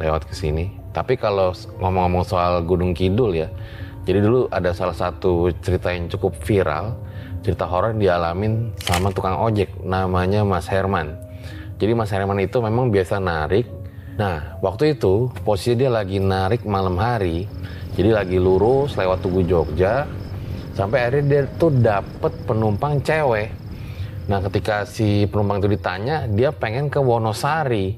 lewat ke sini. Tapi kalau ngomong-ngomong soal Gunung Kidul ya, jadi dulu ada salah satu cerita yang cukup viral, cerita horor dialamin sama tukang ojek, namanya Mas Herman. Jadi Mas Herman itu memang biasa narik. Nah, waktu itu posisi dia lagi narik malam hari, jadi lagi lurus lewat Tugu Jogja, sampai akhirnya dia tuh dapet penumpang cewek. Nah, ketika si penumpang itu ditanya, dia pengen ke Wonosari.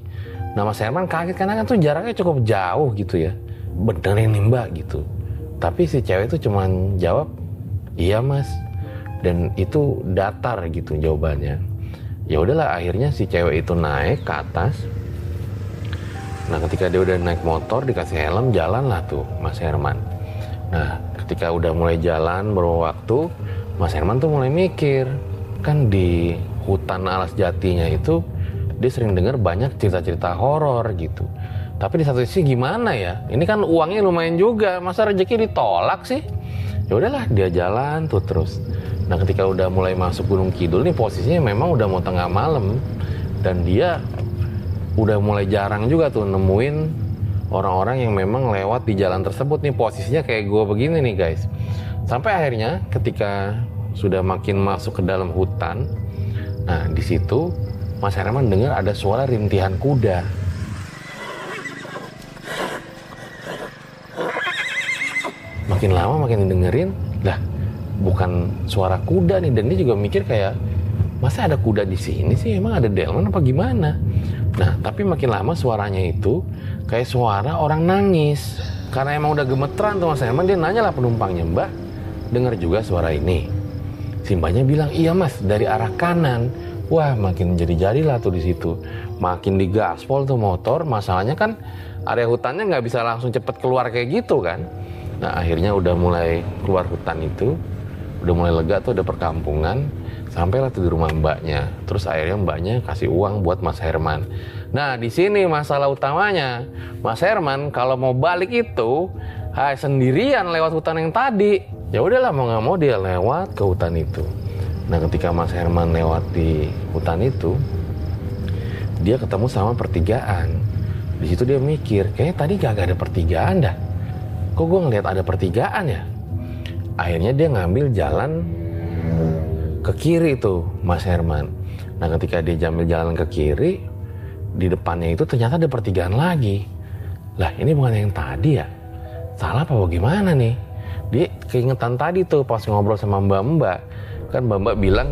Nah, Mas Herman kaget karena kan tuh jaraknya cukup jauh gitu ya. Bener ini Mbak gitu. Tapi si cewek itu cuman jawab, iya Mas. Dan itu datar gitu jawabannya. Ya udahlah, akhirnya si cewek itu naik ke atas. Nah, ketika dia udah naik motor, dikasih helm, jalan lah tuh Mas Herman. Nah, ketika udah mulai jalan beberapa waktu, Mas Herman tuh mulai mikir, kan di hutan Alas Jatinya itu dia sering dengar banyak cerita-cerita horor gitu. Tapi di satu sisi gimana ya? Ini kan uangnya lumayan juga, masa rezeki ditolak sih? Ya udahlah, dia jalan tuh terus. Nah, ketika udah mulai masuk Gunung Kidul nih, posisinya memang udah mau tengah malam dan dia udah mulai jarang juga tuh nemuin orang-orang yang memang lewat di jalan tersebut nih. Posisinya kayak gue begini nih guys. Sampai akhirnya ketika sudah makin masuk ke dalam hutan, nah di situ Mas Herman dengar ada suara rintihan kuda. Makin lama makin dengerin, lah bukan suara kuda nih, dan dia juga mikir kayak, masa ada kuda di sini sih, emang ada delman apa gimana? Nah, tapi makin lama suaranya itu kayak suara orang nangis. Karena emang udah gemeteran tuh Mas Herman, dia nanya lah penumpangnya, Mbak, dengar juga suara ini? Si mbaknya bilang, iya Mas, dari arah kanan. Wah, makin jadi-jadilah tuh di situ. Makin digaspol tuh motor. Masalahnya kan area hutannya nggak bisa langsung cepet keluar kayak gitu kan. Nah, akhirnya udah mulai keluar hutan itu, udah mulai lega tuh, ada perkampungan. Sampailah tuh di rumah mbaknya. Terus akhirnya mbaknya kasih uang buat Mas Herman. Nah, di sini masalah utamanya, Mas Herman kalau mau balik itu sendirian lewat hutan yang tadi. Ya udahlah, mau nggak mau dia lewat ke hutan itu. Nah, ketika Mas Herman lewat di hutan itu, dia ketemu sama pertigaan. Di situ dia mikir, kayaknya tadi gak ada pertigaan dah. Kok gue ngeliat ada pertigaan ya? Akhirnya dia ngambil jalan ke kiri tuh Mas Herman. Nah, ketika dia ambil jalan ke kiri, di depannya itu ternyata ada pertigaan lagi. Lah, ini bukan yang tadi ya? Salah apa bagaimana nih? Dia keingetan tadi tuh pas ngobrol sama mbak-mbak. Kan mbak-mbak bilang